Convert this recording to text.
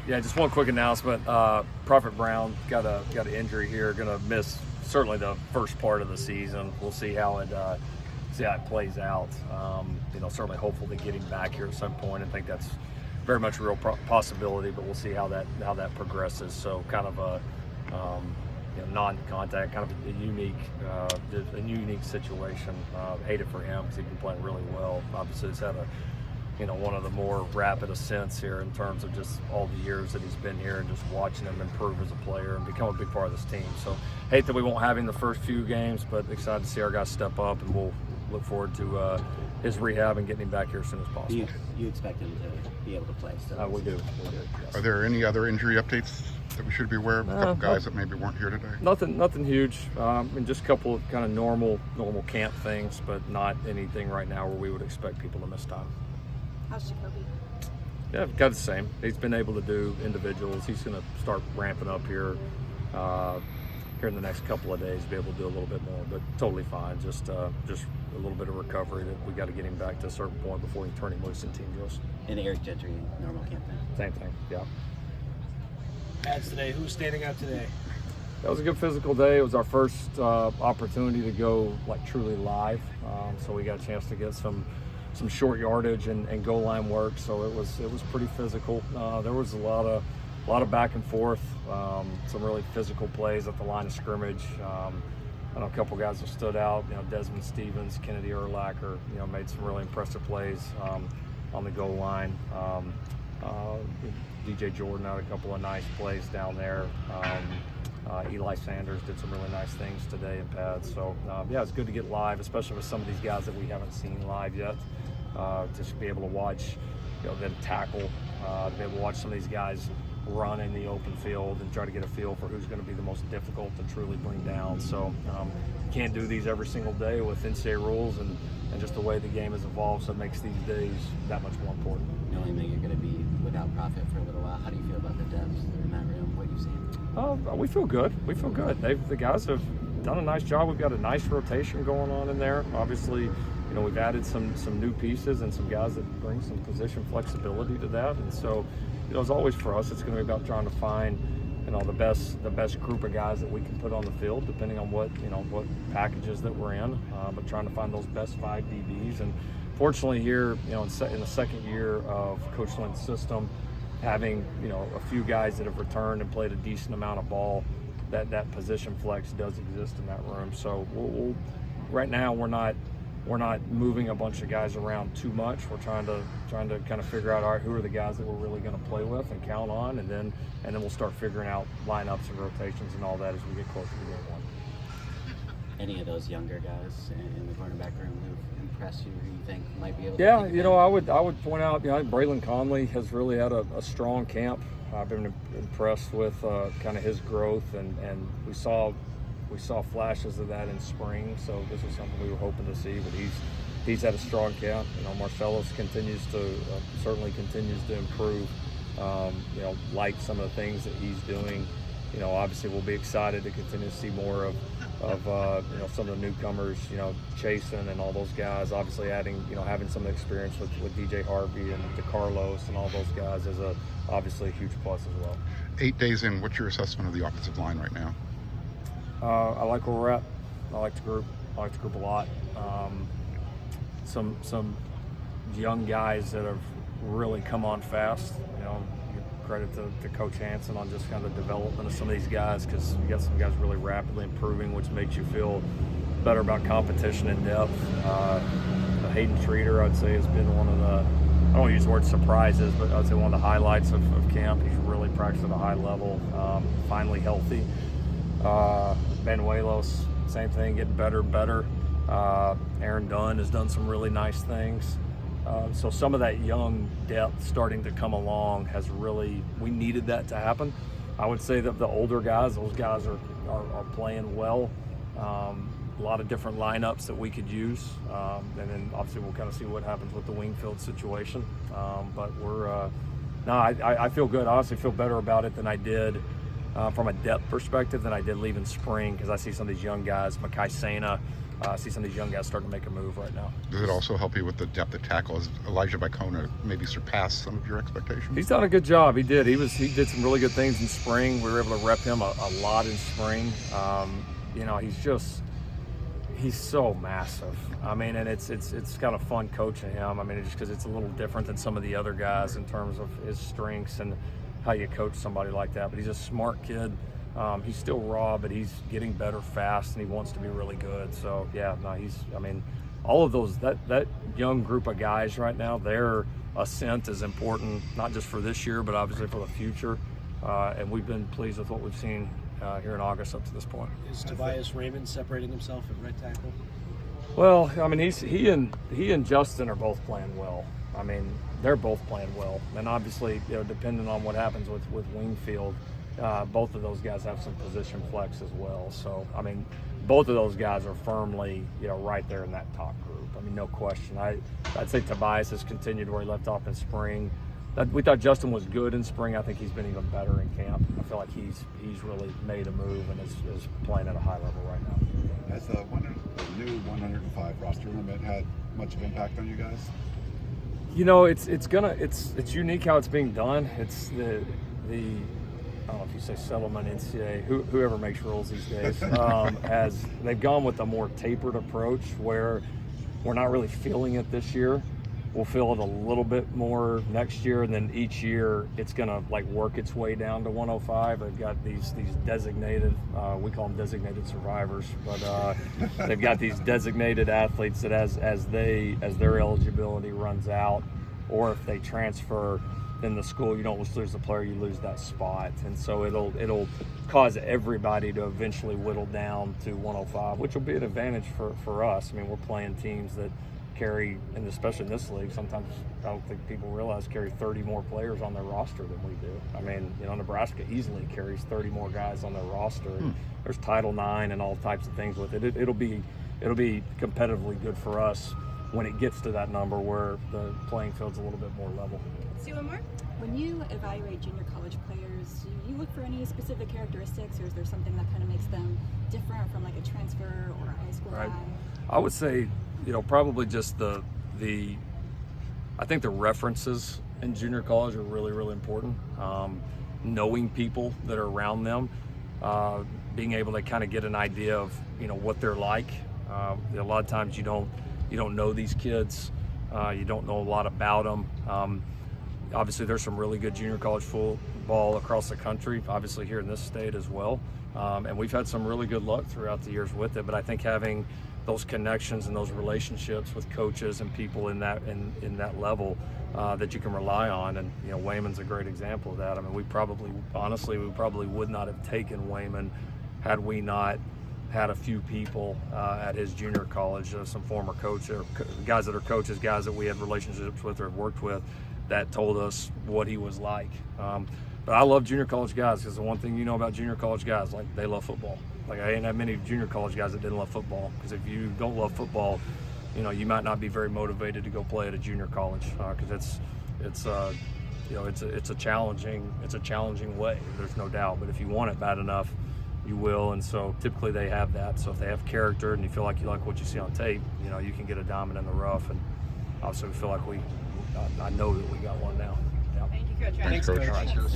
Yeah, just one quick announcement. Prophet Brown got an injury here, going to miss certainly the first part of the season. We'll see how it plays out. Certainly hopeful to get him back here at some point. I think that's very much a real possibility, but we'll see how that progresses. So kind of a non-contact, kind of a unique situation. Hate it for him because he's been playing really well. Obviously, he's had one of the more rapid ascents here in terms of just all the years that he's been here and just watching him improve as a player and become a big part of this team. So hate that we won't have him the first few games, but excited to see our guys step up, and we'll look forward to his rehab and getting him back here as soon as possible. You expect him to be able to play? So we do. Yes. Are there any other injury updates that we should be aware of? A couple guys that maybe weren't here today? Nothing huge. And just a couple of kind of normal camp things, but not anything right now where we would expect people to miss time. How's Jacoby? Yeah, got the same. He's been able to do individuals. He's going to start ramping up here in the next couple of days, be able to do a little bit more, but totally fine. Just a little bit of recovery that we got to get him back to a certain point before we turn him loose in team drills. And Eric Gentry, normal camp thing? Same thing, yeah. Pads today. Who's standing out today? That was a good physical day. It was our first opportunity to go truly live, so we got a chance to get some short yardage and goal line work. So it was pretty physical. There was a lot of back and forth, some really physical plays at the line of scrimmage. I know a couple guys have stood out. Desmond Stevens, Kennedy Urlacher, made some really impressive plays on the goal line. DJ Jordan had a couple of nice plays down there. Eli Sanders did some really nice things today in pads. So it's good to get live, especially with some of these guys that we haven't seen live yet. Just be able to watch, them tackle, to be able to watch some of these guys run in the open field and try to get a feel for who's going to be the most difficult to truly bring down. So can't do these every single day with NCAA rules and just the way the game has evolved, so it makes these days that much more important. Knowing that you're going to be without Prophet for a little while, how do you feel about the depth in that room, what you've seen? We feel good. The guys have done a nice job. We've got a nice rotation going on in there. Obviously, we've added some new pieces and some guys that bring some position flexibility to that. And so, as always for us, it's going to be about trying to find, the best group of guys that we can put on the field, depending on what packages that we're in. But trying to find those best 5 DBs. And fortunately here, in the second year of Coach Lynn's system, having a few guys that have returned and played a decent amount of ball, that position flex does exist in that room. So we'll right now we're not moving a bunch of guys around too much. We're trying to kind of figure out, all right, who are the guys that we're really going to play with and count on, and then we'll start figuring out lineups and rotations and all that as we get closer to game one. Any of those younger guys in the cornerback room who've impressed you, who you think might be able to? Yeah, I would point out, Braylon Conley has really had a strong camp. I've been impressed with kind of his growth, and we saw flashes of that in spring. So this is something we were hoping to see, but he's had a strong camp. Marcellus certainly continues to improve. Like some of the things that he's doing. Obviously we'll be excited to continue to see more of some of the newcomers, Chasen and all those guys. Obviously adding, having some experience with DJ Harvey and DeCarlos and all those guys is obviously a huge plus as well. 8 days in, what's your assessment of the offensive line right now? I like where we're at. I like the group. A lot. Some young guys that have really come on fast. Credit to Coach Hansen on just kind of the development of some of these guys, because you got some guys really rapidly improving, which makes you feel better about competition and depth. Hayden Treater, I'd say, has been one of the, I don't want to use the word surprises, but I'd say one of the highlights of camp. He's really practiced at a high level, finally healthy. Benuelos, same thing, getting better and better. Aaron Dunn has done some really nice things. So some of that young depth starting to come along has really, we needed that to happen. I would say that the older guys, those guys are playing well. A lot of different lineups that we could use. And then obviously we'll kind of see what happens with the Wingfield situation. But I feel good. I honestly feel better about it than I did from a depth perspective than I did leaving spring, because I see some of these young guys, Makai Sena, see some of these young guys starting to make a move right now. Does it also help you with the depth of tackle? Has Elijah Bicona maybe surpassed some of your expectations? He's done a good job. He did some really good things in spring. We were able to rep him a lot in spring. You know, he's so massive. I mean, and it's kind of fun coaching him. I mean, just because it's a little different than some of the other guys in terms of his strengths and how you coach somebody like that. But he's a smart kid. He's still raw, but he's getting better fast, and he wants to be really good. So yeah, no, I mean, all of those, that young group of guys right now, their ascent is important, not just for this year, but obviously for the future. And we've been pleased with what we've seen here in August up to this point. Is Tobias Raymond separating himself at right tackle? Well, I mean, he and Justin are both playing well. I mean, they're both playing well, and obviously, you know, depending on what happens with Wingfield, both of those guys have some position flex as well. So, I mean, both of those guys are firmly, you know, right there in that top group. I mean, no question. I'd say Tobias has continued where he left off in spring. We thought Justin was good in spring. I think he's been even better in camp. I feel like he's really made a move and is playing at a high level right now. Has the new 105 roster limit had much of an impact on you guys? You know, it's unique how it's being done. It's the I don't know if you say settlement, NCAA, whoever makes rules these days, they've gone with a more tapered approach where we're not really feeling it this year. We'll feel it a little bit more next year, and then each year it's gonna like work its way down to 105. They've got these designated, we call them designated survivors, but they've got these designated athletes that as their eligibility runs out, or if they transfer in the school, you don't lose the player, you lose that spot. And so it'll cause everybody to eventually whittle down to 105, which will be an advantage for us. I mean, we're playing teams that carry, and especially in this league, sometimes I don't think people realize carry 30 more players on their roster than we do. I mean, you know, Nebraska easily carries 30 more guys on their roster. There's Title IX and all types of things with it. It'll be competitively good for us when it gets to that number where the playing field's a little bit more level. See one more? When you evaluate junior college players, do you look for any specific characteristics, or is there something that kind of makes them different from like a transfer or a high school guy? I would say, you know, probably just I think the references in junior college are really, really important. Knowing people that are around them, being able to kind of get an idea of, you know, what they're like. A lot of times you don't know these kids. You don't know a lot about them. Obviously, there's some really good junior college football across the country, obviously here in this state as well. And we've had some really good luck throughout the years with it. But I think having those connections and those relationships with coaches and people in that level that you can rely on, and you know, Wayman's a great example of that. I mean, we probably would not have taken Wayman had we not had a few people at his junior college, some former coach or guys that are coaches, guys that we had relationships with or have worked with, that told us what he was like. But I love junior college guys, because the one thing you know about junior college guys, like, they love football. Like, I ain't had many junior college guys that didn't love football, because if you don't love football, you know, you might not be very motivated to go play at a junior college, because it's a challenging way. There's no doubt. But if you want it bad enough, you will. And so typically they have that. So if they have character and you feel like you like what you see on tape, you know, you can get a diamond in the rough. And obviously we feel like I know that we got one now. Yeah. Thank you, Coach. Thanks, Coach. Coach.